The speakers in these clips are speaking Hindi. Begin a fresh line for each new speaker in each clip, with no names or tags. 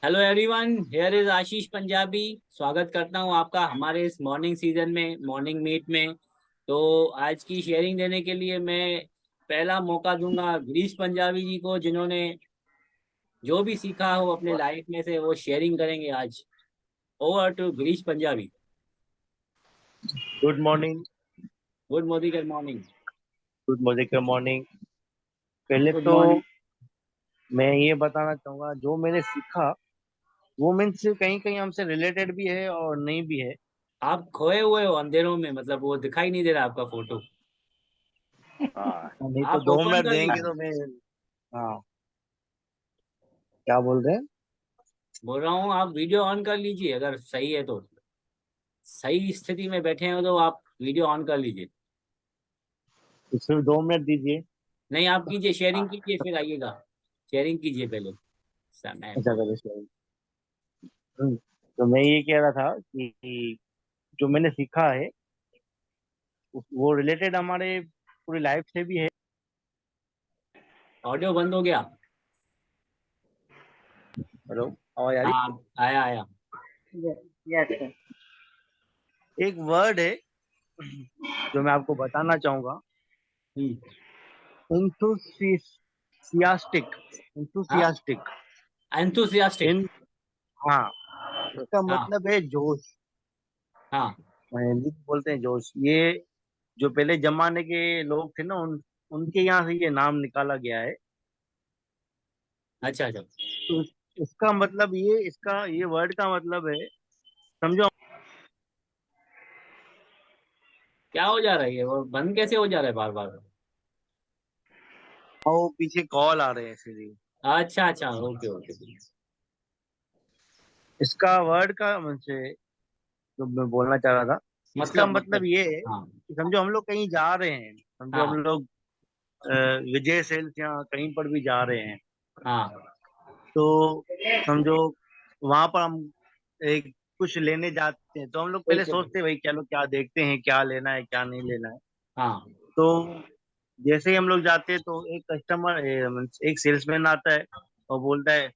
हेलो एवरीवन, हियर इज आशीष पंजाबी। स्वागत करता हूं आपका हमारे इस मॉर्निंग सीजन में, मॉर्निंग मीट में। तो आज की शेयरिंग देने के लिए मैं पहला मौका दूंगा गिरीश पंजाबी जी को, जिन्होंने जो भी सीखा हो अपने लाइफ में से वो शेयरिंग करेंगे आज। Over to Girish Punjabi.
Good morning.
Good morning, good morning.
Good morning का मॉर्निंग। पहले
गुड
तो
मॉर्निंग।
मैं ये बताना चाहूंगा जो मैंने सीखा वो मीन्स कहीं कहीं हमसे रिलेटेड भी है और नहीं भी है।
आप खोए हुए हो अंधेरों में, मतलब वो दिखाई नहीं दे रहा आपका फोटो।
हाँ, नहीं तो
आप
दो
फोटो ऑन
मिनट
कर
देंगे
लीजिए।
तो मैं। हाँ, क्या बोल रहे हैं?
बोल रहा हूँ आप वीडियो ऑन कर लीजिए, अगर सही है तो। सही स्थिति में बैठे हो तो आप वीडियो ऑन कर लीजिए।
तो सिर्फ 2 मिनट दीजिए।
नहीं, आप कीजिए, शेयरिंग कीजिए फिर आइएगा। शेयरिंग कीजिए पहले। समय
अच्छा
बहुत।
करो सर। तो मैं ये कह रहा था कि जो मैंने सीखा है वो रिलेटेड हमारे पूरी लाइफ से भी है।
ऑडियो बंद हो गया।
हेलो, आवाज आ रही?
हाँ, आया आया।
Yes sir. एक वर्ड है जो मैं आपको बताना चाहूंगा। इंथुसियास्टिक।
हाँ,
इंथुसियास्टिक।
एंथुसियास्टिक।
इन हाँ, इसका
हाँ
मतलब है जोश।
हाँ।
हिंदी में बोलते हैं जोश। ये जो पहले जमाने के लोग थे ना उनके यहाँ से ये नाम निकाला गया है।
अच्छा अच्छा।
तो इसका मतलब ये वर्ड का मतलब है, समझो।
क्या हो जा रहा है ये, वो बंद कैसे हो जा रहा है बार बार।
वो पीछे कॉल आ रहे हैं इसीलिए।
अच्छा अच्छा, ओके ओके।
इसका वर्ड का मुझे जो मैं बोलना चाह रहा था, इसका
मतलब
मतलब
मतलब।
ये है
हाँ
कि समझो हम लोग कहीं जा रहे हैं। समझो हम
हाँ
लोग अ, विजय सेल्स या कहीं पर भी जा रहे हैं।
हाँ।
तो समझो वहां पर हम एक कुछ लेने जाते हैं तो हम लोग
एक
पहले
सेकंड।
सोचते हैं भाई चलो क्या देखते हैं, क्या लेना है क्या नहीं लेना है।
हाँ।
तो जैसे ही हम लोग जाते हैं तो एक कस्टमर एक सेल्समैन आता है और बोलता है,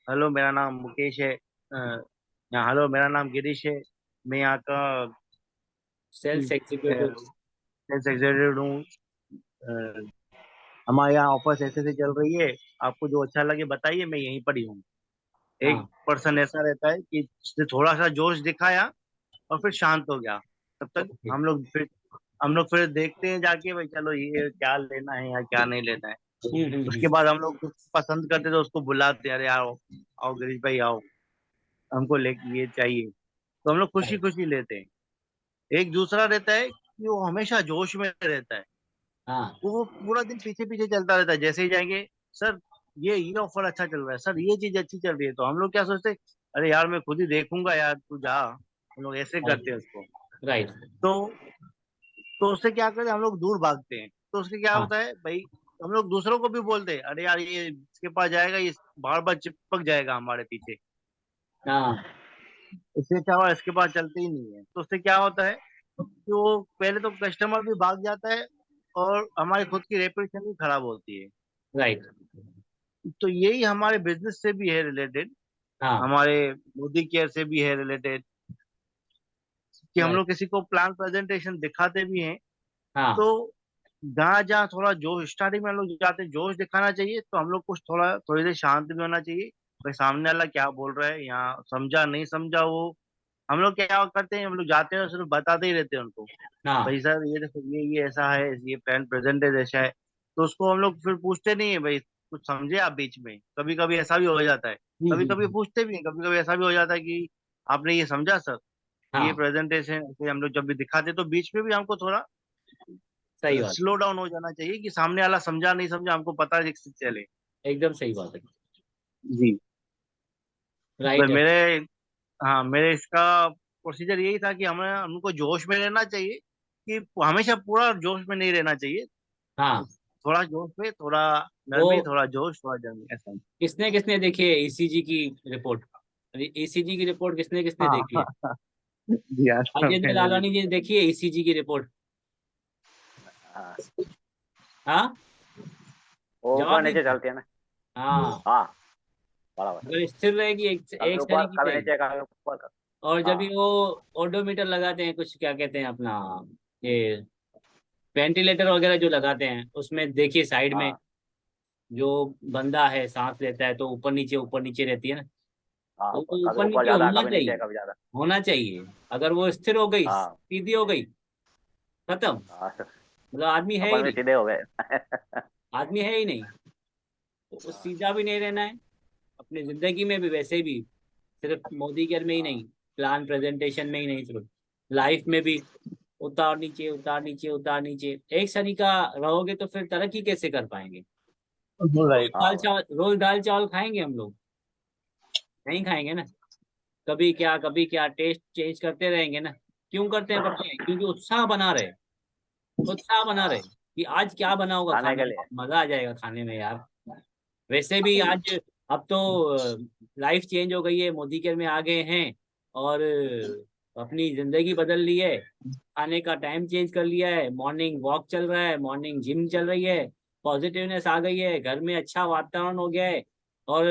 हेलो मेरा नाम मुकेश है, या हेलो मेरा नाम गिरीश है, मैं यहाँ का
सेल्स एग्जीक्यूटिव।
सेल्स एग्जीक्यूटिव हूँ। अ, हमारे यहाँ ऑफर्स ऐसे ऐसे चल रही है, आपको जो अच्छा लगे बताइए, मैं यहीं पर ही हूँ। एक
हाँ।
पर्सन ऐसा रहता है कि उसने थोड़ा सा जोश दिखाया और फिर शांत हो गया। तब तक
ओके।
हम लोग फिर देखते हैं जाके भाई चलो ये क्या लेना है या क्या नहीं लेना है। उसके
हम्म।
बाद हम लोग कुछ पसंद करते तो उसको बुलाते हैं, अरे आओ आओ गिरीश भाई आओ, हमको ले ये चाहिए। तो हम लोग खुशी खुशी लेते हैं। एक दूसरा रहता है कि वो हमेशा जोश में रहता है।
हाँ।
वो पूरा दिन पीछे पीछे चलता रहता है, जैसे ही जाएंगे, सर ये ऑफर अच्छा चल रहा है, सर ये चीज अच्छी चल रही है, तो हम लोग क्या सोचते हैं, अरे यार मैं खुद ही देखूंगा यार, तू जा। हम लोग ऐसे करते हैं उसको।
राइट।
तो तो उससे क्या करते हैं, हम लोग दूर भागते हैं। तो उससे क्या
हाँ
होता है भाई, हम लोग दूसरों को भी बोलते हैं, अरे यार ये इसके पास जाएगा, ये बार बार चिपक जाएगा हमारे पीछे,
हाँ।
इससे अच्छा हुआ इसके पास चलते ही नहीं है। तो उससे क्या होता है कि वो पहले तो कस्टमर भी भाग जाता है और हमारी खुद की रेपुटेशन भी खराब होती है।
राइट।
तो यही हमारे बिजनेस से भी है रिलेटेड,
हाँ।
हमारे मोदी केयर से भी है रिलेटेड, कि हम
राइट।
लोग किसी को प्लान प्रेजेंटेशन दिखाते भी हैं।
हाँ।
तो जहाँ जहाँ थोड़ा जोश, स्टार्टिंग में हम लोग जाते हैं जोश दिखाना चाहिए, तो हम लोग कुछ थोड़ी देर शांत भी होना चाहिए। भाई सामने वाला क्या बोल रहा है, यहाँ समझा नहीं समझा वो, हम लोग क्या करते हैं, हम लोग जाते हैं और सिर्फ बताते ही रहते हैं उनको,
हाँ।
भाई सर ये देखो ये ऐसा है, ये प्लान प्रेजेंट है ऐसा है। तो उसको हम लोग फिर पूछते नहीं है भाई कुछ समझे आप बीच में, कभी कभी ऐसा भी हो जाता है। कभी कभी
हम्म।
पूछते भी हैं, कभी कभी ऐसा भी हो जाता है कि आपने ये समझा सर, ये
हाँ।
प्रेजेंटेशन ऐसे हम लोग जब भी दिखाते तो बीच में भी हमको थोड़ा
सही बात।
स्लो डाउन हो जाना चाहिए कि सामने वाला समझा नहीं समझा हमको पता चले।
एकदम सही बात है।
जी। तो
राइट है।
मेरे इसका प्रोसीजर यही था कि हमें हमको जोश में रहना चाहिए, कि हमेशा पूरा जोश में नहीं रहना चाहिए।
हाँ।
थोड़ा जोश में, थोड़ा
वो
नरमी, थोड़ा जोश, थोड़ा नरमी, ऐसा।
किसने किसने देखी है ईसीजी की रिपोर्ट। ईसीजी की रिपोर्ट किसने किसने
हाँ
देखी है।
हाँ हाँ। जी हाँ,
राजेंद्र
मैंने भी
लालवानी जी ने
देखा।
देखी है ईसीजी की रिपोर्ट।
हाँ,
हाँ।
वो ऊपर
जवाब
नीचे
दीजिए।
चलती है ना।
हाँ।
हाँ। बराबर।
अगर स्थिर रहेगी एक
कभी
एक
ऊपर
शरीर की
कभी
रहेगी।
नीचे कभी ऊपर।
और जब भी
हाँ
वो ओडोमीटर लगाते हैं, कुछ क्या कहते हैं अपना, ये वेंटिलेटर वगैरह जो लगाते हैं, उसमें देखिए साइड में
हाँ
जो बंदा है सांस लेता है तो ऊपर नीचे रहती है ना,
हाँ,
तो वो
कभी
ऊपर
ऊपर
नीचे
ज्यादा
होना
कभी नीचे
चाहिए,
कभी ज्यादा।
होना चाहिए। अगर वो स्थिर हो गई,
हाँ
सीधी हो गई, खत्म,
हाँ,
मतलब आदमी है ही
अपन भी
नहीं,
सीधे हो गए।
आदमी है ही नहीं। तो वो
हाँ
सीधा भी नहीं रहना है अपनी जिंदगी में भी, वैसे भी सिर्फ मोदी केयर में ही
हाँ
नहीं, प्लान प्रेजेंटेशन में ही नहीं, सिर्फ लाइफ में भी उतार नीचे उतार नीचे उतार नीचे, एक शरीर का रहोगे तो फिर तरक्की कैसे कर पाएंगे।
राइट।
हाँ बराबर।
रोज दाल चावल खाएंगे हम लोग, नहीं खाएंगे ना। कभी क्या टेस्ट चेंज करते रहेंगे ना। क्यों करते हैं पता है? क्योंकि उत्साह बना रहे, उत्साह बना रहे
हाँ,
कि आज क्या बना होगा
खाने
खाने
के
में,
लिए।
मजा आ जाएगा खाने में यार। वैसे भी आज, अब तो लाइफ चेंज हो गई है, मोदी केयर में आ गए हैं और अपनी जिंदगी बदल ली है। खाने का टाइम चेंज कर लिया है, मॉर्निंग वॉक चल रहा है, मॉर्निंग जिम चल रही है, पॉजिटिवनेस आ गई है, घर में अच्छा वातावरण हो गया है, और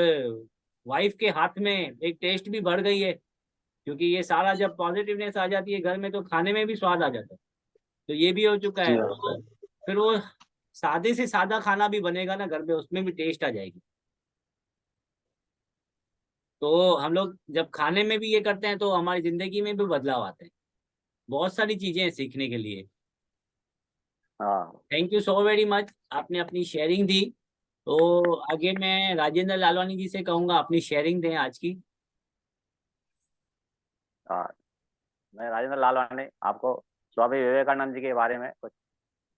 वाइफ के हाथ में एक टेस्ट भी बढ़ गई है। क्योंकि ये सारा जब पॉजिटिवनेस आ जाती है घर में, तो खाने में भी स्वाद आ जाता है। तो ये भी हो चुका
जी
है,
हाँ।
तो फिर वो सादे से सादा खाना भी बनेगा ना घर में, उसमें भी टेस्ट आ जाएगी। तो हम लोग जब खाने में भी ये करते हैं तो हमारी जिंदगी में भी बदलाव आते हैं। बहुत सारी चीजें हैं सीखने के लिए।
हाँ
thank you so very much, आपने अपनी शेयरिंग दी। तो आगे मैं राजेंद्र लालवानी जी से कहूंगा अपनी शेयरिंग दें आज की।
हाँ, मैं राजेंद्र लालवानी आपको स्वामी विवेकानंद जी के बारे में कुछ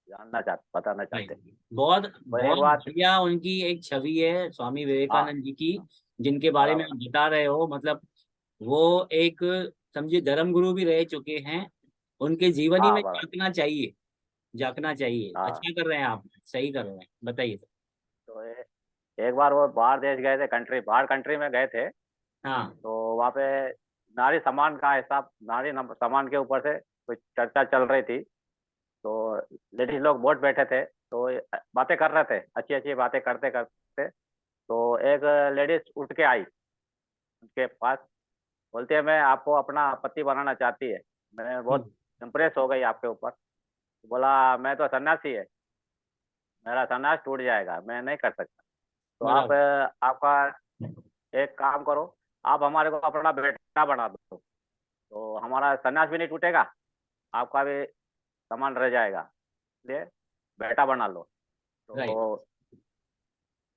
बताना
भाई,
चाहते हैं।
बहुत
तो एक
बहुत
बात।
बढ़िया उनकी एक छवि है स्वामी
हाँ
विवेकानंद जी की, जिनके बारे में
बराबर।
आप बता रहे हो। मतलब वो एक, समझिए, धर्म गुरु भी रह चुके हैं। उनके जीवनी
हाँ
में
बराबर।
झांकना चाहिए, झांकना चाहिए।
हाँ,
अच्छा कर रहे हैं आप, सही कर रहे हैं, बताइए सर।
तो एक बार वो बाहर देश गए थे, बाहर कंट्री में गए थे।
हाँ
तो वहाँ पे नारी सम्मान का हिसाब, सम्मान के ऊपर से कुछ चर्चा चल रही थी। तो लेडीज लोग बहुत बैठे थे, तो बातें कर रहे थे, अच्छी अच्छी बातें करते करते। तो एक लेडीज उठ के आई उनके पास, बोलती है मैं आपको अपना पति बनाना चाहती है। मैं बहुत
हम्म,
इम्प्रेस हो गई आपके ऊपर। बोला मैं तो सन्यासी है, मेरा सन्यास टूट जाएगा, मैं नहीं कर सकता। तो आप
बराबर।
आपका एक काम करो, आप हमारे को अपना बेटा बना दो, तो हमारा सन्यास भी नहीं टूटेगा, आपका भी सामान रह जाएगा, इसलिए बेटा बना लो।
राइट।
तो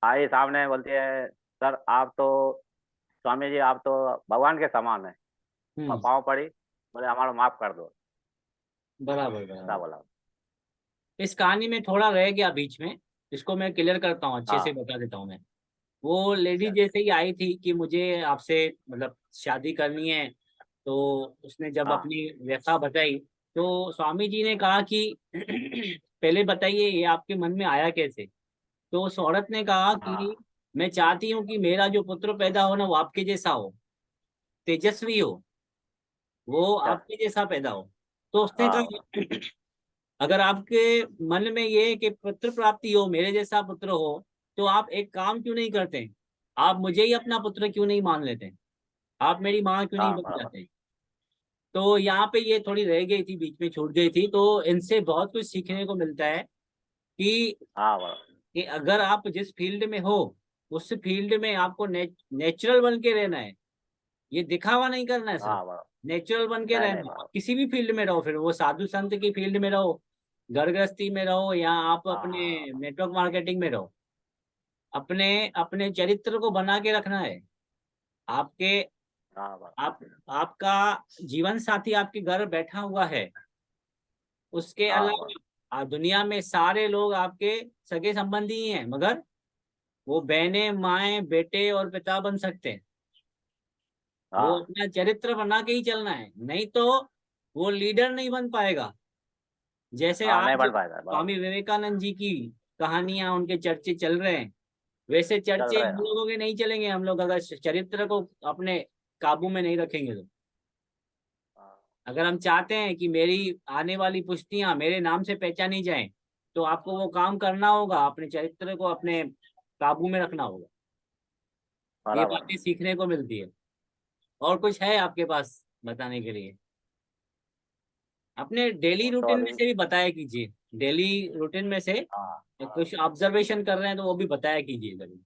आई सामने, बोलती है सर आप तो, स्वामी जी आप तो भगवान के समान है।
हम्म।
पाँव पड़ी, बोले हमारा माफ कर दो।
बराबर
ऐसा
बराबर।
बोला।
इस कहानी में थोड़ा रह गया बीच में, इसको मैं क्लियर करता हूँ, अच्छे से
हाँ
बता देता हूँ मैं। वो लेडी
अच्छा।
जैसे ही आई थी कि मुझे आपसे मतलब शादी करनी है, तो उसने जब
हाँ
अपनी व्यथा बताई, तो स्वामी जी ने कहा कि पहले बताइए ये आपके मन में आया कैसे। तो उस औरत ने कहा कि
हाँ
मैं चाहती हूँ कि मेरा जो पुत्र पैदा हो ना, वो आपके जैसा हो, तेजस्वी हो, वो
अच्छा।
आपके जैसा पैदा हो। तो उसने
हाँ
कहा अगर आपके मन में ये है कि पुत्र प्राप्ति हो, मेरे जैसा पुत्र हो, तो आप एक काम क्यों नहीं करते, आप मुझे ही अपना पुत्र क्यों नहीं मान लेते, आप मेरी माँ क्यों नहीं
हाँ
बन
बराबर।
जाते। तो यहाँ पे ये थोड़ी रह गई थी, बीच में छूट गई थी। तो इनसे बहुत कुछ सीखने को मिलता है कि
हाँ बराबर।
अगर आप जिस फील्ड में हो, उस फील्ड में आपको नेचुरल बन के रहना है, ये दिखावा नहीं करना है, सिर्फ
हाँ बराबर।
नेचुरल बन के
नहीं नहीं
रहना है।
बराबर।
किसी भी फील्ड में रहो, फिर वो साधु संत की फील्ड में रहो, घर गृहस्थी में रहो, या आप
हाँ
अपने
हाँ
नेटवर्क मार्केटिंग में रहो, अपने अपने चरित्र को बना के रखना है। आपके
हाँ बराबर।
आप आपका जीवन साथी आपके घर बैठा हुआ है, उसके
हाँ बराबर।
अलावा दुनिया में सारे लोग आपके सगे संबंधी ही हैं, मगर वो बहनें, माएं, बेटे और पिता बन सकते हैं। वो
हाँ
अपना चरित्र बना के ही चलना है, नहीं तो वो लीडर नहीं बन पाएगा। जैसे
हाँ, नहीं
आज
बन पाएगा बराबर।
स्वामी विवेकानंद जी की कहानियां, उनके चर्चे चल रहे हैं, वैसे
चल
चर्चे
रहे
हम
हैं।
लोगों के नहीं चलेंगे, हम लोग अगर चरित्र को अपने काबू में नहीं रखेंगे तो।
हाँ
अगर हम चाहते हैं कि मेरी आने वाली पुश्तियां मेरे नाम से पहचानी जाएं, तो आपको वो काम करना होगा, अपने चरित्र को अपने काबू में रखना होगा। ये
बराबर।
बातें सीखने को मिलती है। और कुछ है आपके पास बताने के लिए? अपने डेली
वो तो
रूटीन में
अभी,
से भी बताया कीजिए। डेली रूटीन में से
हाँ,
कुछ ऑब्जर्वेशन कर रहे हैं तो वो भी बताया कीजिए कभी।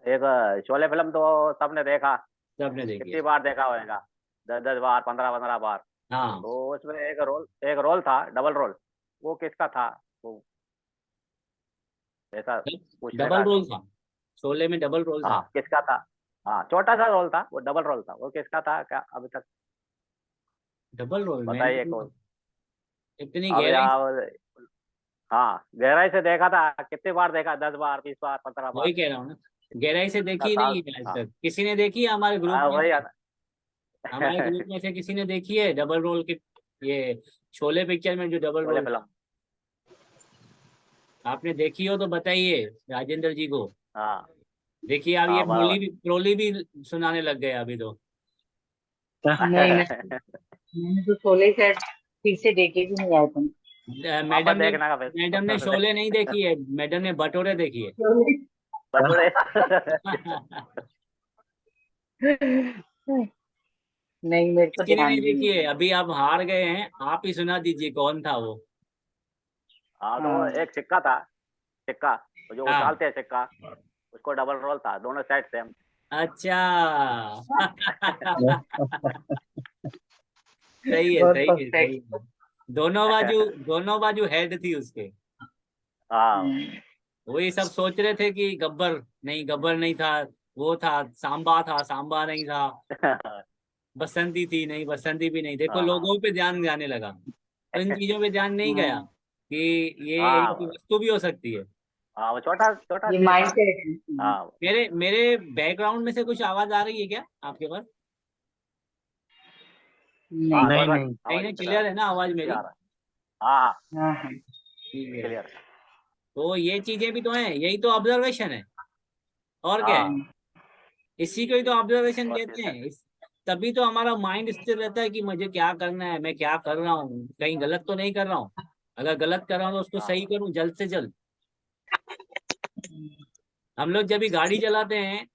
एक शोले फिल्म तो सबने देखा,
सबने देखी
कितनी
है।
बार देखा होगा, 10 10 बार, 15 15 बार।
हाँ,
तो उसमें एक रोल था, डबल रोल। वो किसका था? वो ऐसा पूछने
डबल
का।
रोल था। शोले में डबल रोल
हाँ,
था।
किसका था? हाँ, छोटा सा रोल था, वो डबल रोल था, वो किसका था क्या अभी तक?
डबल रोल मैंने
बताइए
तो
कोई।
इतनी
अभी
गहराई।
आप, हाँ, गहराई से देखा था, कितनी बार देखा? 10 बार, 20 बार, 15 बार?
वही कह रहा हूँ ना, गहराई से
इतना
देखी
साल।
नहीं है आज
हाँ,
तक। किसी ने देखी है हमारे ग्रुप
हाँ,
में
वही है
से?
ना।
हमारे ग्रुप में से किसी ने देखी है डबल रोल की? ये शोले पिक्चर में जो डबल
शोले
रोल
फिल्म।
था, आपने देखी हो तो बताइए राजेंद्र जी को।
हाँ,
देखिए, अब ये
हाँ, बराबर।
ट्रोली भी सुनाने लग गए अभी तो।
नहीं नहीं, मैंने तो शोले शायद ठीक से देखे भी नहीं आए तुम।
वापस
मैडम ने
देखना का फिर।
मैडम ने शोले नहीं देखी है, मैडम ने बटोरे देखी है।
बटुड़े।
नहीं, मेरे को
किसी ने
ध्यान
नहीं
भी
देखी है।
नहीं
अभी आप हार गए हैं, आप ही सुना दीजिए कौन था वो।
हाँ,
है।
तो वो
हाँ
एक सिक्का था। सिक्का, वो जो
हाँ,
उछालते हैं सिक्का, उसको डबल रोल था, दोनों साइड से हम।
अच्छा। सही है,
बहुत
सही है, सही
परफेक्ट।
है। दोनों बाजू हेड थी उसके।
हाँ।
वही सब सोच रहे थे कि गब्बर नहीं था, वो था सांबा, सांबा नहीं था। बसंती थी नहीं, बसंती भी नहीं। देखो,
हाँ,
लोगों पे ध्यान जाने लगा, तो इन चीजों पे ध्यान नहीं गया
हाँ,
कि ये एक
हाँ,
वस्तु भी हो सकती है।
हाँ, वो छोटा छोटा
ये
चीज
माइंड
था।
सेट है।
हाँ,
मेरे मेरे बैकग्राउंड में से कुछ आवाज आ रही है क्या आपके पास?
नहीं।
हाँ,
नहीं
थोड़ा सा
नहीं।
नहीं
आवाज
ना,
दिक्कत आ
क्लियर है ना आवाज
नहीं
मेरी?
आ रहा। हाँ,
हाँ हाँ।
ठीक है।
क्लियर।
तो ये चीजें भी तो हैं, यही तो ऑब्जर्वेशन है। और क्या है?
हाँ,
इसी को ही तो ऑब्जर्वेशन
और
कहते
चीज है।
हैं। तभी तो हमारा माइंड स्थिर रहता है कि मुझे क्या करना है, मैं क्या कर रहा हूँ, कहीं गलत तो नहीं कर रहा हूँ। अगर गलत कर रहा हूँ तो उसको सही
हाँ,
करूँ जल्द से जल्द। हम लोग जब भी गाड़ी चलाते हैं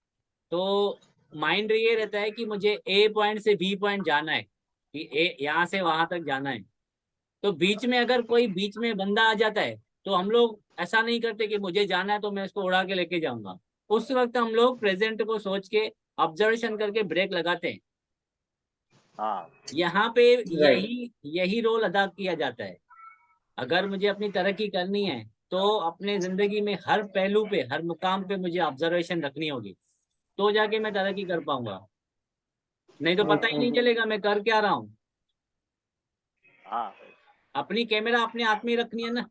तो माइंड ये रहता है कि मुझे ए पॉइंट से बी पॉइंट जाना है, कि ए यहाँ से वहां तक जाना है। तो बीच में अगर कोई बीच में बंदा आ जाता है तो हम लोग ऐसा नहीं करते कि मुझे जाना है तो मैं इसको उड़ा के लेके जाऊंगा। उस वक्त हम लोग प्रेजेंट को सोच के ऑब्जर्वेशन करके ब्रेक लगाते हैं।
हाँ,
यहाँ पे
राइट।
यही यही रोल अदा किया जाता है। अगर मुझे अपनी तरक्की करनी है तो अपने जिंदगी में हर पहलू पे, हर मुकाम पे मुझे ऑब्जर्वेशन रखनी होगी, तो जाके मैं तरक्की कर पाऊंगा। नहीं तो पता ही नहीं चलेगा मैं कर क्या रहा हूँ।
हाँ,
अपनी कैमरा अपने हाथ में ही रखनी है ना,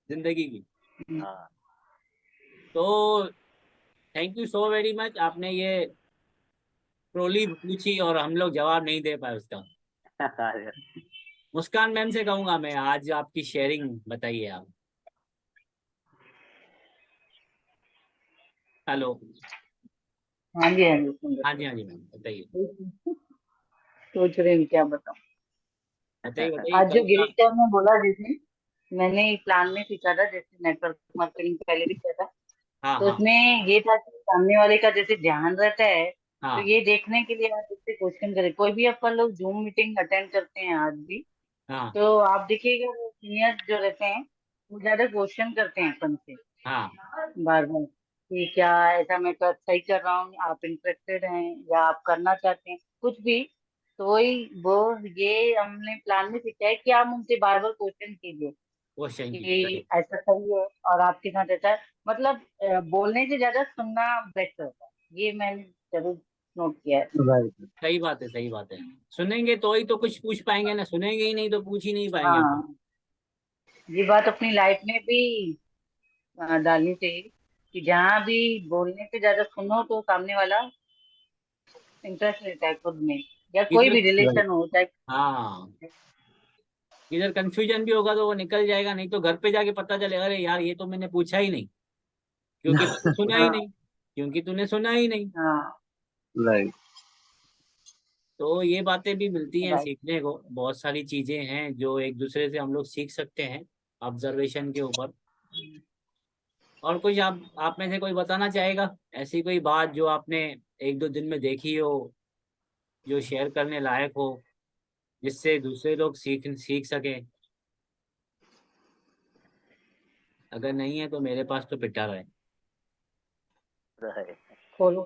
जिंदगी की।
हाँ।
तो thank you so very much, आपने ये ट्रोली पूछी और हम लोग जवाब नहीं दे पाए उसका। मुस्कान मैम से कहूंगा मैं, आज आपकी शेयरिंग बताइए आप। हेलो।
हाँ जी हाँ जी, सुन
हाँ
रहे
जी, हाँ जी मैम, बताइए।
थे। सोच रहे हैं क्या बताऊं।
बताइए, बताइए
आज जो
कल का।
गिरीश सर ने बोला, जैसे मैंने प्लान में सीखा था, जैसे नेटवर्क मार्केटिंग पहले भी किया था,
हाँ
तो
हाँ
उसमें ये था कि सामने वाले का जैसे ध्यान रहता है, तो
हाँ
ये देखने के लिए आप उससे क्वेश्चन करें। कोई भी अपन लोग जूम मीटिंग अटेंड करते हैं आज भी,
हाँ
तो आप देखिएगा वो सीनियर जो रहते हैं, वो ज्यादा क्वेश्चन करते हैं अपन से
हाँ।
बार बार, कि क्या ऐसा मैं सही कर रहा हूँ, आप इंटरेस्टेड हैं या आप करना चाहते हैं कुछ भी। तो वही वो, ये हमने प्लान में सीखा है कि आप उनसे बार बार क्वेश्चन कीजिए
क्वेश्चन की
कि ऐसा सही है और आपके साथ ऐसा है। मतलब बोलने से ज्यादा सुनना बेस्ट होता है, ये मैंने जरूर नोट किया है।
राइट।
सही बात है, सही बात है। सुनेंगे तो ही तो कुछ पूछ पाएंगे ना, सुनेंगे ही नहीं तो पूछ ही नहीं पाएंगे हम।
हाँ, ये बात अपनी लाइफ में भी डालनी चाहिए, कि जहाँ भी बोलने से ज्यादा सुनो तो सामने वाला इंटरेस्ट लेता है खुद में, या कोई
इधर,
भी
राइट।
रिलेशन हो चाहे।
हाँ, इधर कंफ्यूजन भी होगा तो वो निकल जाएगा, नहीं तो घर पे जाके पता चलेगा अरे यार ये तो मैंने पूछा ही नहीं, क्योंकि तूने सुना ही
हाँ
नहीं, क्योंकि तूने सुना ही नहीं।
हाँ।
राइट।
तो ये बातें भी मिलती हैं
राइट।
सीखने को। बहुत सारी चीजें हैं जो एक दूसरे से हम लोग सीख सकते हैं ऑब्जर्वेशन के ऊपर। और कुछ आप में से कोई बताना चाहेगा, ऐसी कोई बात जो आपने एक दो दिन में देखी हो, जो शेयर करने लायक हो, जिससे दूसरे लोग सीख सीख सके? अगर नहीं है तो मेरे पास तो पिटारा है।
रहे।
खोलो,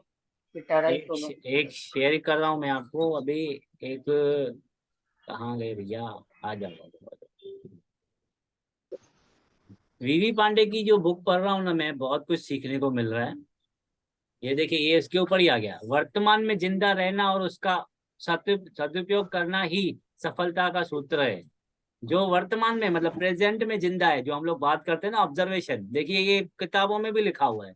पिटारा ही खोलो।
एक शेयर कर रहा हूँ मैं आपको अभी। एक, कहाँ गए भैया, आ जाओ। वीवी पांडे की जो बुक पढ़ रहा हूँ ना मैं, बहुत कुछ सीखने को मिल रहा है। ये देखिए, ये इसके ऊपर ही आ गया, वर्तमान में जिंदा रहना और उसका सदुपयोग करना ही सफलता का सूत्र है। जो वर्तमान में मतलब प्रेजेंट में जिंदा है, जो हम लोग बात करते हैं ना, ऑब्जर्वेशन, देखिए ये किताबों में भी लिखा हुआ है।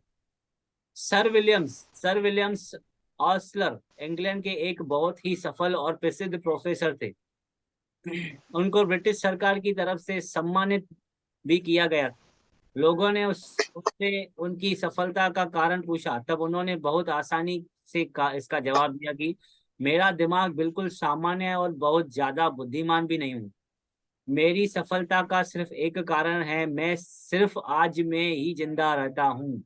सर विलियम्स ऑस्लर इंग्लैंड के एक बहुत ही सफल और प्रसिद्ध प्रोफेसर थे। उनको ब्रिटिश सरकार की तरफ से सम्मानित भी किया गया। लोगों ने उससे उनकी सफलता का कारण पूछा, तब उन्होंने बहुत आसानी से इसका जवाब दिया कि मेरा दिमाग बिल्कुल सामान्य है और बहुत ज्यादा बुद्धिमान भी नहीं हूँ। मेरी सफलता का सिर्फ एक कारण है, मैं सिर्फ आज में ही जिंदा रहता हूँ।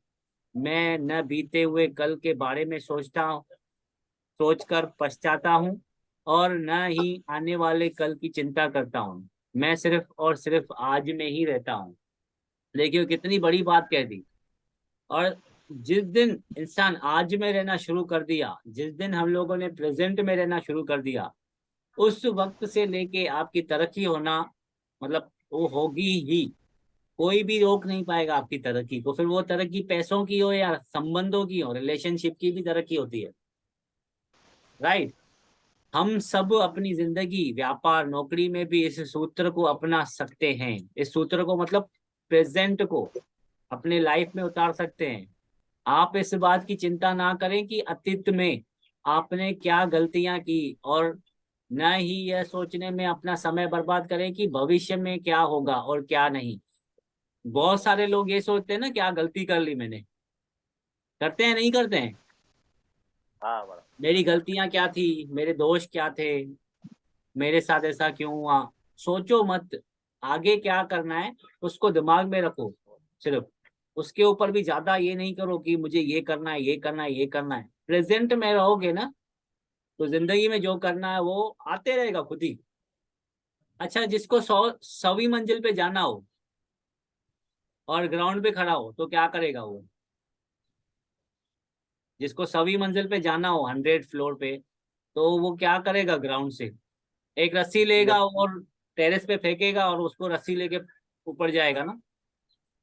मैं न बीते हुए कल के बारे में सोचकर पछताता हूँ और न ही आने वाले कल की चिंता करता हूँ। मैं सिर्फ और सिर्फ आज में ही रहता हूँ। देखिए कितनी बड़ी बात कह दी। और जिस दिन इंसान आज में रहना शुरू कर दिया, जिस दिन हम लोगों ने प्रेजेंट में रहना शुरू कर दिया, उस वक्त से लेके आपकी तरक्की होना, मतलब वो होगी ही। कोई भी रोक नहीं पाएगा आपकी तरक्की को, फिर वो तरक्की पैसों की हो या संबंधों की हो, रिलेशनशिप की भी तरक्की होती है, राइट। हम सब अपनी जिंदगी, व्यापार, नौकरी में भी इस सूत्र को अपना सकते हैं। इस सूत्र को मतलब प्रेजेंट को अपने लाइफ में उतार सकते हैं। आप इस बात की चिंता ना करें कि अतीत में आपने क्या गलतियां की, और न ही यह सोचने में अपना समय बर्बाद करें कि भविष्य में क्या होगा और क्या नहीं। बहुत सारे लोग ये सोचते हैं ना, क्या गलती कर ली मैंने, करते हैं नहीं करते हैं?
हाँ बड़ा।
मेरी गलतियां क्या थी, मेरे दोष क्या थे, मेरे साथ ऐसा क्यों हुआ। सोचो मत, आगे क्या करना है उसको दिमाग में रखो सिर्फ। उसके ऊपर भी ज्यादा ये नहीं करो कि मुझे ये करना है, ये करना है, ये करना है। प्रेजेंट में रहोगे ना, तो जिंदगी में जो करना है वो आते रहेगा खुद ही। अच्छा, जिसको 100वीं मंजिल पे जाना हो और ग्राउंड पे खड़ा हो तो क्या करेगा वो? जिसको 100वीं मंजिल पे जाना हो, 100 फ्लोर पे, तो वो क्या करेगा ग्राउंड से? एक रस्सी लेगा
लिफ्ट
और टेरेस पे फेंकेगा और उसको रस्सी लेके ऊपर जाएगा ना।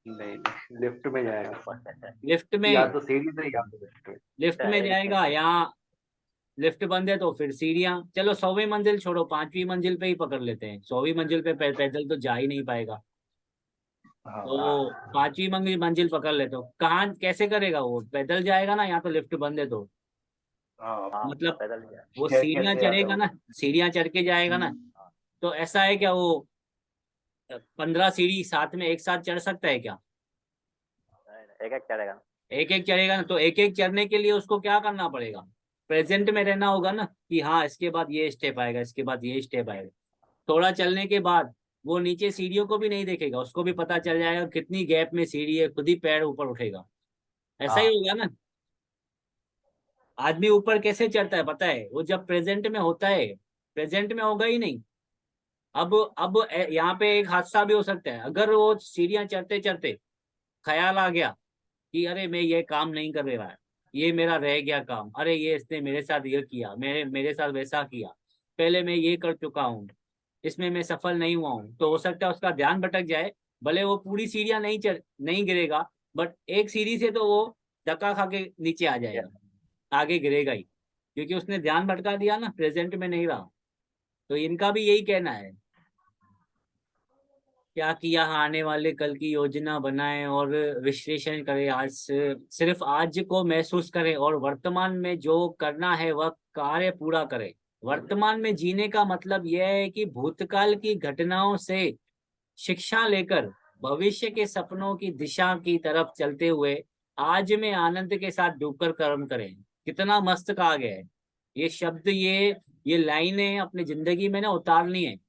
नहीं, लिफ्ट में जाएगा।
ऊपर से
लिफ्ट
या
में,
तो सीढ़ी से या तो लिफ्ट में।
लिफ्ट में जाएगा, या लिफ्ट बंद है तो फिर सीढ़ियां। चलो 100वीं मंजिल छोड़ो, 5वीं मंजिल पे ही पकड़ लेते हैं। 100वीं मंजिल पे पैदल तो जा ही नहीं पाएगा,
हाँ
तो 5वीं मंजिल पकड़ लेते हो। कहाँ कैसे करेगा वो? पैदल जाएगा ना, यहाँ तो लिफ्ट बंद है तो।
हाँ,
हाँ
मतलब
पैदल गया।
वो सीढ़ियां
कैसे आता
चढ़ेगा
हूँ।
ना, सीढ़ियां चढ़ के जाएगा ना। तो ऐसा है क्या वो 15 सीढ़ी साथ में एक साथ चढ़ सकता है क्या?
एक एक चढ़ेगा।
एक एक चढ़ेगा ना, तो एक एक चढ़ने के लिए उसको क्या करना पड़ेगा? प्रेजेंट में रहना होगा ना, कि हाँ इसके बाद ये स्टेप आएगा, इसके बाद ये स्टेप आएगा। थोड़ा चलने के बाद वो नीचे सीढ़ियों को भी नहीं देखेगा, उसको भी पता चल जाएगा कितनी गैप में सीढ़ी है, खुद ही पैर ऊपर उठेगा। ऐसा ही
हाँ
होगा ना। आदमी ऊपर कैसे चढ़ता है पता है? वो जब प्रेजेंट में होता है। प्रेजेंट में होगा ही नहीं। अब यहाँ पे एक हादसा भी हो सकता है। अगर वो सीढ़ियां चढ़ते चढ़ते ख्याल आ गया कि अरे मैं ये काम नहीं कर रहा है, ये मेरा रह गया काम, अरे ये इसने मेरे साथ ये किया, मेरे मेरे साथ वैसा किया, पहले मैं ये कर चुका हूँ, इसमें मैं सफल नहीं हुआ हूँ, तो हो सकता है उसका ध्यान भटक जाए। भले वो पूरी सीढ़ियां नहीं गिरेगा, बट एक सीढ़ी से तो वो धक्का खा के नीचे आ जाएगा, आगे गिरेगा ही, क्योंकि उसने ध्यान भटका दिया ना, प्रेजेंट में नहीं रहा। तो इनका भी यही कहना है, क्या किया आने वाले कल की योजना बनाएं और विश्लेषण करें, आज सिर्फ आज को महसूस करें और वर्तमान में जो करना है वह कार्य पूरा करें। वर्तमान में जीने का मतलब यह है कि भूतकाल की घटनाओं से शिक्षा लेकर भविष्य के सपनों की दिशा की तरफ चलते हुए आज में आनंद के साथ डूबकर कर्म करें। कितना मस्त कहा गया है ये शब्द, ये लाइनें अपनी जिंदगी में ना उतारनी है,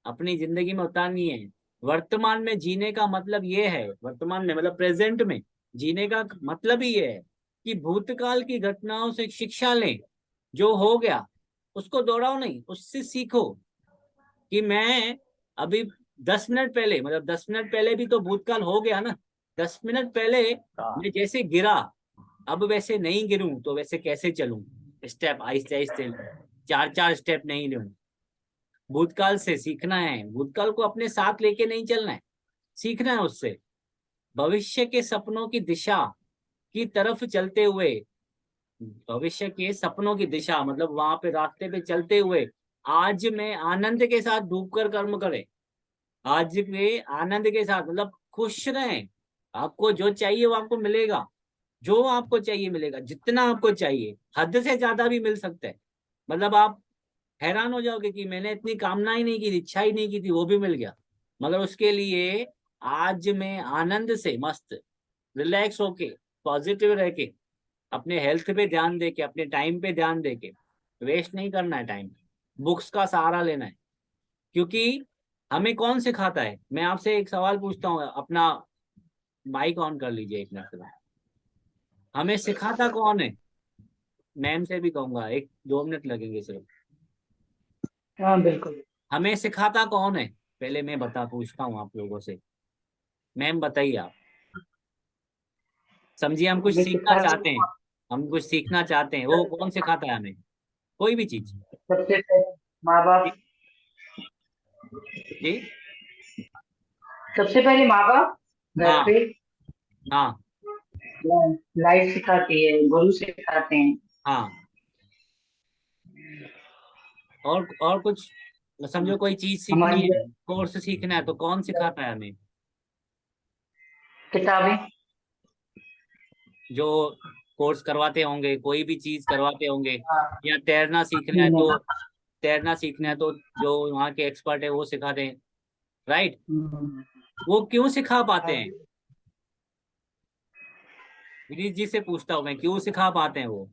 अपनी जिंदगी में उतारनी है। वर्तमान में जीने का मतलब ये है, वर्तमान में मतलब प्रेजेंट में जीने का मतलब ही ये है कि भूतकाल की घटनाओं से शिक्षा लें, जो हो गया उसको दोहराओ नहीं, उससे सीखो। कि मैं अभी 10 मिनट पहले, मतलब 10 मिनट पहले भी तो भूतकाल हो गया ना, 10 मिनट पहले
हाँ
मैं जैसे गिरा, अब वैसे नहीं गिरूं तो वैसे कैसे चलूं, स्टेप आहिस्ते आहिस्ते, 4 4 स्टेप नहीं लूं। भूतकाल से सीखना है, भूतकाल को अपने साथ लेके नहीं चलना है, सीखना है उससे। भविष्य के सपनों की दिशा की तरफ चलते हुए, भविष्य के सपनों की दिशा मतलब वहां पे रास्ते पे चलते हुए आज में आनंद के साथ डूबकर कर्म करें। आज में आनंद के साथ मतलब खुश रहें। आपको जो चाहिए वो आपको मिलेगा, जो आपको चाहिए मिलेगा, जितना आपको चाहिए, हद से ज्यादा भी मिल सकता है। मतलब आप हैरान हो जाओगे कि मैंने इतनी कामना ही नहीं की थी, इच्छा ही नहीं की थी, वो भी मिल गया। मगर उसके लिए आज में आनंद से मस्त रिलैक्स होके, पॉजिटिव रह के, अपने हेल्थ पे ध्यान दे के, अपने टाइम पे ध्यान दे के, वेस्ट नहीं करना है टाइम। बुक्स का सहारा लेना है, क्योंकि हमें कौन सिखाता है। मैं आपसे एक सवाल पूछता हूँ, अपना माइक ऑन कर लीजिए एक मिनट में। हमें सिखाता कौन है? मैम से भी कहूंगा, 1 2 मिनट लगेंगे सिर्फ।
हाँ बिल्कुल।
हमें सिखाता कौन है? पहले मैं पूछता हूँ आप लोगों से। मैम बताइए आप। समझिए हम कुछ
हमें
सीखना
सिखा
चाहते हैं, हम कुछ सीखना चाहते हैं, वो कौन सिखाता है हमें? कोई भी चीज।
सबसे पहले माँ बाप।
जी।
सबसे पहले माँ बाप घर
हाँ
पे
हाँ
लाइफ सिखाती है, गुरु सिखाते हैं।
हाँ। और कुछ, समझो कोई चीज सीखनी
हमारी
है, कोर्स सीखना है, तो कौन सिखाता है हमें?
किताबें।
जो कोर्स करवाते होंगे, कोई भी चीज करवाते होंगे।
हाँ।
या तैरना सीखना है तो, तैरना सीखना है तो जो वहाँ के एक्सपर्ट है वो सिखाते हैं, राइट।
हम्म।
वो क्यों सिखा पाते हैं? गिरीश जी से पूछता हूँ मैं, क्यों सिखा पाते हैं वो?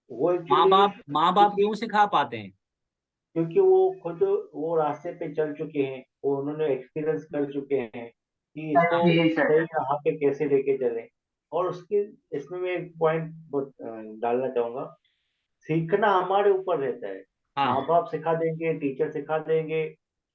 वो
माँ
एक्चुअली
बाप, माँ बाप
क्योंकि
क्यों सिखा पाते हैं?
क्योंकि वो खुद वो रास्ते पे चल चुके हैं, वो उन्होंने एक्सपीरियंस कर चुके हैं कि इसको
एक्सपीरियंस है।
सही राह पे कैसे लेके चलें। और उसके इसमें मैं एक पॉइंट डालना चाहूंगा। सीखना हमारे ऊपर रहता है। माँ
हाँ
बाप सिखा देंगे, टीचर सिखा देंगे,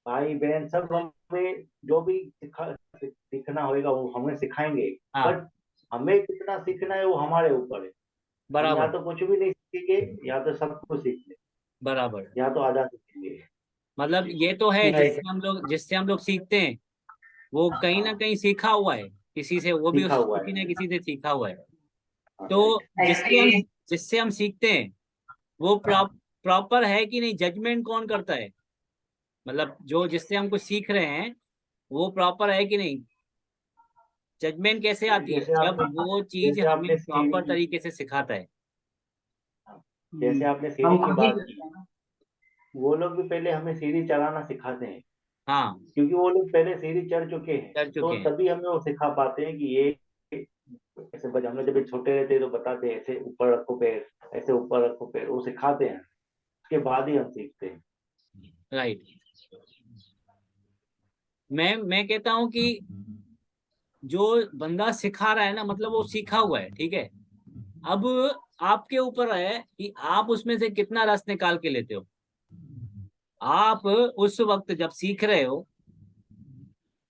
भाई बहन सब हमें जो भी सीखना होगा वो हमें सिखाएंगे।
हाँ।
बट हमें कितना सीखना है वो हमारे ऊपर है। हम या
बराबर
तो कुछ भी नहीं सीखेंगे या तो सब कुछ सीख ले,
बराबर।
या तो आधा सीखेंगे।
मतलब ये तो है,
राइट।
जिससे हम लोग सीखते हैं, वो कहीं ना
हाँ,
कहीं सीखा हुआ है किसी से, वो भी
सीखा हुआ
किसी
है।
ने किसी से सीखा हुआ है।
हाँ, राइट।
तो
एक्चुअली
जिससे हम सीखते हैं, वो प्रॉपर है कि नहीं, जजमेंट कौन करता है? मतलब जो जिससे हम कुछ सीख रहे हैं, वो प्रॉपर है कि नहीं, जजमेंट कैसे आती है?
जैसे
जब
आपने
वो चीज
जैसे
हमें
आपने सीढ़ी
प्रॉपर
की
तरीके से सिखाता है।
जैसे आपने सीढ़ी
हम
की
खुद ही
बात
करते
की,
हैं ना।
वो लोग भी पहले हमें सीढ़ी चढ़ाना सिखाते हैं,
हाँ,
क्योंकि वो लोग पहले सीढ़ी चढ़ चुके हैं।
कर
तो
चुके हैं।
तभी हमें वो सिखा पाते हैं कि ये ऐसे बच, हम लोग जब छोटे रहते हैं तो बताते हैं ऐसे ऊपर रखो पैर, ऐसे ऊपर रखो पैर, वो सिखाते हैं। उसके बाद ही हम सीखते हैं।
राइट। मैं कहता हूँ कि जो बंदा सिखा रहा है ना, मतलब वो सीखा हुआ है, ठीक है। अब आपके ऊपर है कि आप उसमें से कितना रस निकाल के लेते हो। आप उस वक्त जब सीख रहे हो,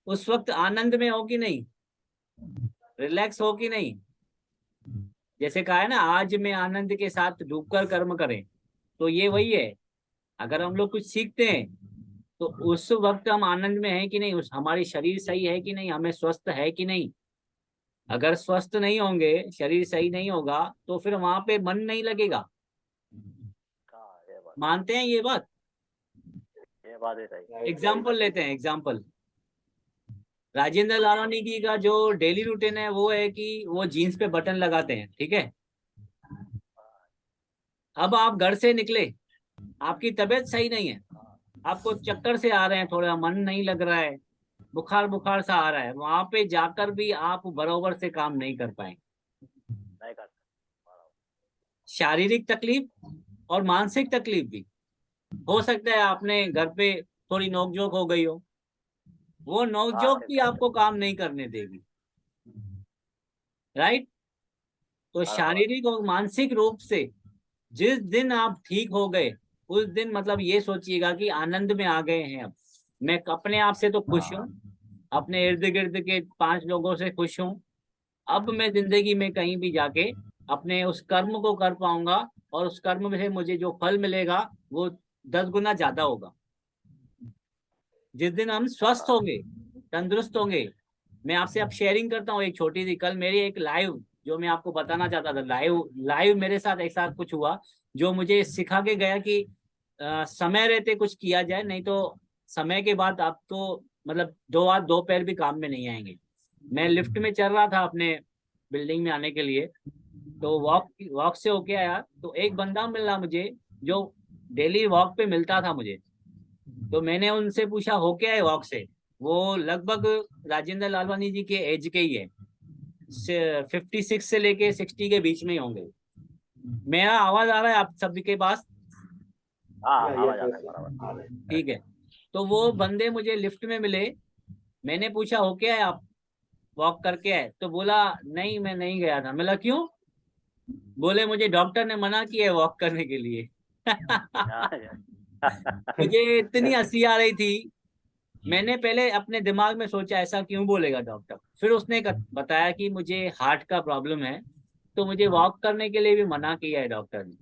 उस वक्त आनंद में हो कि नहीं, रिलैक्स हो कि नहीं? जैसे कहा है ना, आज में आनंद के साथ डूबकर कर्म करें, तो ये वही है। अगर हम लोग कुछ सीखते हैं, तो उस वक्त हम आनंद में हैं कि नहीं, उस हमारी शरीर सही है कि नहीं, हमें स्वस्थ है कि नहीं। अगर स्वस्थ नहीं होंगे, शरीर सही नहीं होगा, तो फिर वहां पे मन नहीं लगेगा।
हाँ
मानते हैं ये बात?
ये बात है सही।
Right, right.
एग्जाम्पल लेते हैं, एग्जाम्पल। राजेंद्र लालवानी जी का जो डेली रूटीन है, वो है कि वो जीन्स पे बटन लगाते हैं, ठीक है। अब आप घर से निकले, आपकी तबीयत सही नहीं है, आपको चक्कर से आ रहे हैं, थोड़ा मन नहीं लग रहा है, बुखार बुखार सा आ रहा है, वहां पे जाकर भी आप बराबर से काम नहीं कर पाए।
नहीं कर सकते।
शारीरिक तकलीफ और मानसिक तकलीफ भी हो सकता है। आपने घर पे थोड़ी नोकझोंक हो गई हो, वो
हाँ
नोकझोंक भी
सिद्धार्थ।
आपको काम नहीं करने देगी। राइट। तो शारीरिक और मानसिक रूप से जिस दिन आप ठीक हो गए उस दिन मतलब ये सोचिएगा कि आनंद में आ गए हैं। अब मैं अपने आप से तो खुश हूँ, अपने इर्द गिर्द के 5 लोगों से खुश हूँ। अब मैं जिंदगी में कहीं भी जाके अपने उस कर्म को कर पाऊंगा और उस कर्म में से मुझे जो फल मिलेगा वो 10 गुना ज्यादा होगा। जिस दिन हम स्वस्थ होंगे, तंदुरुस्त होंगे। मैं आपसे अब शेयरिंग करता हूँ एक छोटी सी। कल मेरी एक लाइव जो मैं आपको बताना चाहता था, लाइव मेरे साथ ऐसा कुछ हुआ जो मुझे सिखा के गया कि समय रहते कुछ किया जाए, नहीं तो समय के बाद आपको मतलब 2 हाथ 2 पैर भी काम में नहीं आएंगे। मैं लिफ्ट में चल रहा था अपने बिल्डिंग में आने के लिए, तो वॉक से होके आया तो एक बंदा मिला मुझे जो डेली वॉक पे मिलता था मुझे। तो मैंने उनसे पूछा हो क्या है वॉक से। वो लगभग राजेंद्र लालवानी जी के एज के ही है, 56 से लेके 60 के बीच में ही होंगे। मेरा आवाज आ रहा है आप सभी के पास?
हाँ
या
आवाज आ रहा है
कैसे
बराबर।
आ रहे हैं।
ठीक है। तो वो बंदे मुझे लिफ्ट में मिले, मैंने पूछा हो क्या है आप वॉक करके आए? तो बोला नहीं मैं नहीं गया था। मैं क्यों? बोले मुझे डॉक्टर ने मना किया है वॉक करने के लिए। मुझे इतनी हंसी आ रही थी। मैंने पहले अपने दिमाग में सोचा ऐसा क्यों बोलेगा डॉक्टर। फिर उसने बताया कि मुझे हार्ट का प्रॉब्लम है तो मुझे वॉक करने के लिए भी मना किया है डॉक्टर ने।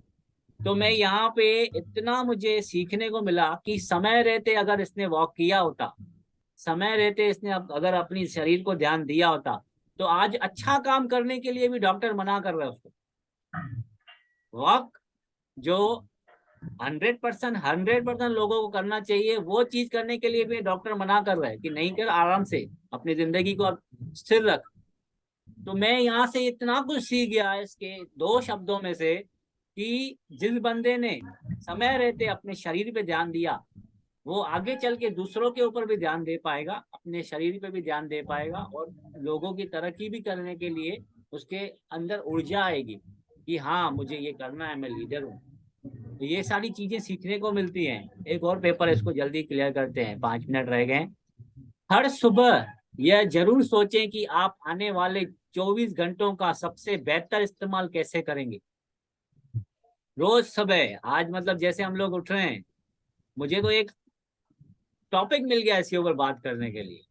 तो मैं यहाँ पे इतना मुझे सीखने को मिला कि समय रहते अगर इसने वॉक किया होता, समय रहते इसने अगर अपनी शरीर को ध्यान दिया होता, तो आज अच्छा काम करने के लिए भी डॉक्टर मना कर रहा है उसको। वॉक जो 100% लोगों को करना चाहिए, वो चीज करने के लिए भी डॉक्टर मना कर रहा है कि नहीं कर, आराम से अपनी जिंदगी को अब स्थिर रख। तो मैं यहाँ से इतना कुछ सीख गया इसके 2 शब्दों में से कि जिस बंदे ने समय रहते अपने शरीर पे ध्यान दिया, वो आगे चल के दूसरों के ऊपर भी ध्यान दे पाएगा, अपने शरीर पे भी ध्यान दे पाएगा और लोगों की तरक्की भी करने के लिए उसके अंदर ऊर्जा आएगी कि हाँ मुझे ये करना है, मैं लीडर हूँ। तो ये सारी चीजें सीखने को मिलती हैं। एक और पेपर इसको जल्दी क्लियर करते हैं, 5 मिनट रह गए। हर सुबह यह जरूर सोचें कि आप आने वाले 24 घंटों का सबसे बेहतर इस्तेमाल कैसे करेंगे। रोज सुबह, आज मतलब जैसे हम लोग उठ रहे हैं, मुझे तो एक टॉपिक मिल गया इसके ऊपर बात करने के लिए।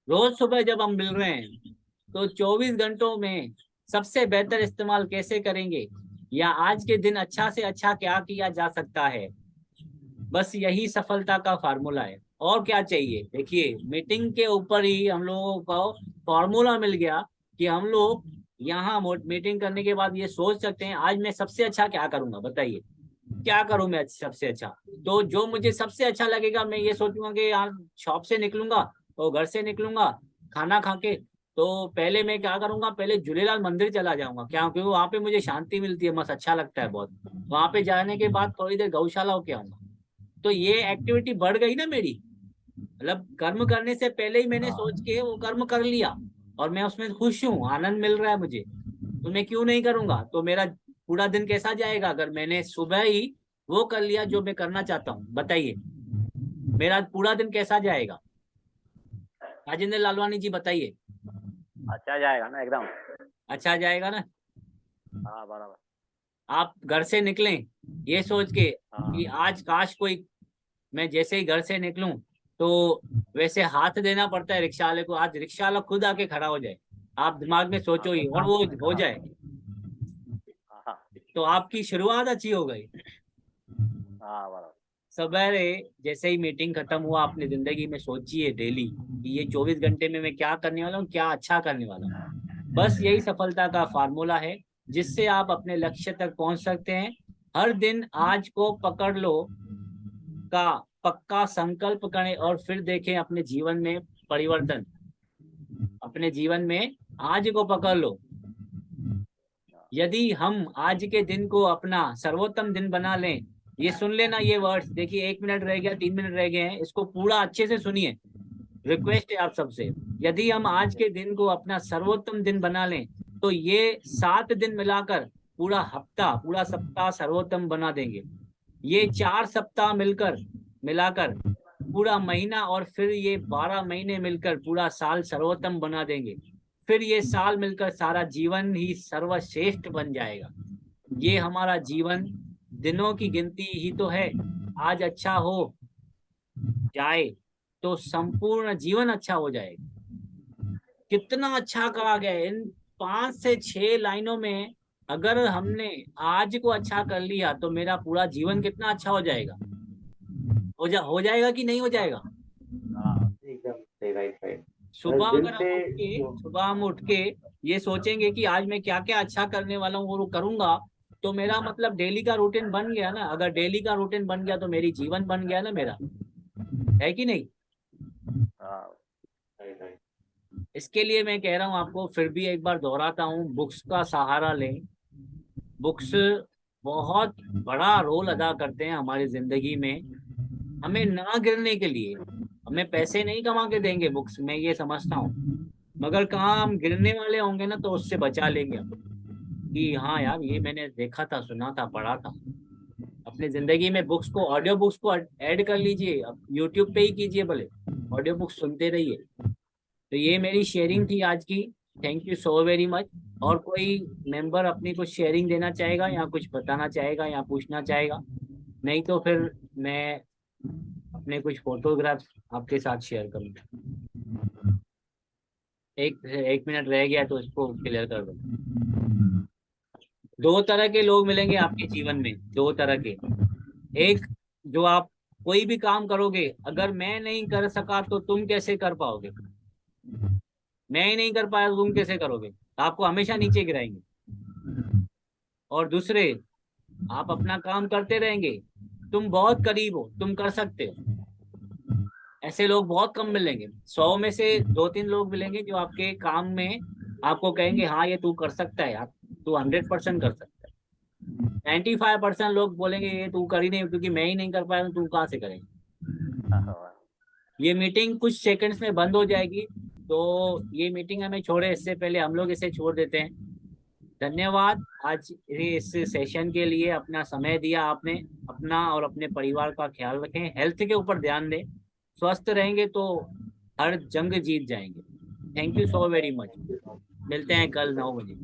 रोज सुबह जब हम मिल रहे हैं तो 24 घंटों में सबसे बेहतर इस्तेमाल कैसे करेंगे, या आज के दिन अच्छा से अच्छा क्या किया जा सकता है। बस यही सफलता का फार्मूला है। और क्या चाहिए? देखिए मीटिंग के ऊपर ही हम लोगों को फार्मूला मिल गया कि हम लोग यहाँ मीटिंग करने के बाद ये सोच सकते हैं आज मैं सबसे अच्छा क्या करूंगा। बताइए क्या करूं मैं सबसे अच्छा। तो जो मुझे सबसे अच्छा लगेगा मैं ये सोचूंगा कि यार शॉप से निकलूंगा और घर से निकलूंगा खाना खा के, तो पहले मैं क्या करूंगा, पहले झूलेलाल मंदिर चला जाऊंगा। क्या? क्योंकि वहां पे मुझे शांति मिलती है, मस्त अच्छा लगता है बहुत। वहां पे जाने के बाद थोड़ी देर गौशाला होके आऊंगा। तो ये एक्टिविटी बढ़ गई ना मेरी। मतलब कर्म करने से पहले ही मैंने सोच के वो कर्म कर लिया और मैं उसमें खुश हूँ, आनंद मिल रहा है मुझे, तो मैं क्यों नहीं करूंगा। तो मेरा पूरा दिन कैसा जाएगा अगर मैंने सुबह ही वो कर लिया जो मैं करना चाहता हूँ। बताइए मेरा पूरा दिन कैसा जाएगा? राजेंद्र लालवानी जी बताइए।
अच्छा जाएगा ना एकदम।
अच्छा जाएगा ना।
हाँ बराबर।
आप घर से निकलें ये सोच के कि
हाँ
आज काश कोई, मैं जैसे ही घर से निकलूं तो वैसे हाथ देना पड़ता है रिक्शा वाले को, आज रिक्शा वाला खुद आके खड़ा हो जाए। आप दिमाग में
हाँ
सोचो ही और वो हो जाए,
हाँ
तो आपकी शुरुआत अच्छी हो गई।
हाँ बराबर।
सवेरे जैसे ही मीटिंग खत्म हुआ अपनी जिंदगी में सोचिए डेली कि ये 24 घंटे में मैं क्या करने वाला हूँ, क्या अच्छा करने वाला हूँ। बस यही सफलता का फार्मूला है जिससे आप अपने लक्ष्य तक पहुंच सकते हैं। हर दिन आज को पकड़ लो का पक्का संकल्प करें और फिर देखें अपने जीवन में परिवर्तन। अपने जीवन में आज को पकड़ लो। यदि हम आज के दिन को अपना सर्वोत्तम दिन बना लें, ये सुन लेना ये वर्ड्स। देखिए 1 मिनट रह गया, 3 मिनट रह गए हैं, इसको पूरा अच्छे से सुनिए। रिक्वेस्ट है आप सबसे, यदि हम आज के दिन को अपना सर्वोत्तम दिन बना लें तो ये 7 दिन मिलाकर पूरा हफ्ता, पूरा सप्ताह सर्वोत्तम बना देंगे। ये 4 सप्ताह मिलाकर पूरा महीना और फिर ये 12 महीने मिलकर पूरा साल सर्वोत्तम बना देंगे। फिर ये साल मिलकर सारा जीवन ही सर्वश्रेष्ठ बन जाएगा। ये हमारा जीवन दिनों की गिनती ही तो है। आज अच्छा हो जाए तो संपूर्ण जीवन अच्छा हो जाएगा। कितना अच्छा कहा गया है इन 5 से 6 लाइनों में। अगर हमने आज को अच्छा कर लिया तो मेरा पूरा जीवन कितना अच्छा हो जाएगा। हो जाएगा कि नहीं हो जाएगा।
हाँ एकदम सही, राइट राइट।
सुबह
दिल
अगर हम
से
उठ के
जो
सुबह हम उठ के ये सोचेंगे कि आज मैं क्या क्या अच्छा करने वाला हूँ और वो करूंगा, तो मेरा मतलब डेली का रूटीन बन गया ना। अगर डेली का रूटीन बन गया तो मेरी जीवन बन गया ना मेरा, है कि नहीं।
हाँ
राइट राइट।
इसके लिए मैं कह रहा हूँ आपको, फिर भी एक बार दोहराता हूँ, बुक्स का सहारा लें। बुक्स बहुत बड़ा रोल अदा करते हैं हमारी जिंदगी में। हमें ना गिरने के लिए, हमें पैसे नहीं कमा के देंगे बुक्स, मैं ये समझता हूँ, मगर कहाँ हम गिरने वाले होंगे ना तो उससे बचा लेंगे हम, कि हाँ यार ये मैंने देखा था, सुना था, पढ़ा था। अपने जिंदगी में बुक्स को, ऑडियो बुक्स को ऐड कर लीजिए। अब यूट्यूब पे ही कीजिए, भले ऑडियो बुक्स सुनते रहिए। तो ये मेरी शेयरिंग थी आज की। Thank you so very much. और कोई मेंबर अपनी कुछ शेयरिंग देना चाहेगा या कुछ बताना चाहेगा या पूछना चाहेगा? नहीं तो फिर मैं अपने कुछ फोटोग्राफ्स आपके साथ शेयर करूँगा। एक मिनट रह गया तो इसको क्लियर कर दो। 2 तरह के लोग मिलेंगे आपके जीवन में, 2 तरह के। एक, जो आप कोई भी काम करोगे, अगर मैं नहीं कर सका तो तुम कैसे कर पाओगे, मैं ही नहीं कर पाया तो तुम कैसे करोगे, तो आपको हमेशा नीचे गिराएंगे। और दूसरे, आप अपना काम करते रहेंगे, तुम बहुत करीब हो, तुम कर सकते हो। ऐसे लोग बहुत कम मिलेंगे। 100 में से 2-3 लोग मिलेंगे जो आपके काम में आपको कहेंगे हाँ ये तू कर सकता है यार, तू 100% कर सकता है। 95% लोग बोलेंगे ये तू कर ही नहीं, क्योंकि मैं ही नहीं कर पाया तो तू कहाँ से करेंगे।
हाँ
ये मीटिंग कुछ सेकंड्स में बंद हो जाएगी, तो ये मीटिंग हमें छोड़े इससे पहले हम लोग इसे छोड़ देते हैं। धन्यवाद आज इस सेशन के लिए, अपना समय दिया आपने। अपना और अपने परिवार का ख्याल रखें, हेल्थ के ऊपर ध्यान दें। स्वस्थ रहेंगे तो हर जंग जीत जाएंगे। Thank you so very much. मिलते हैं कल 9 बजे।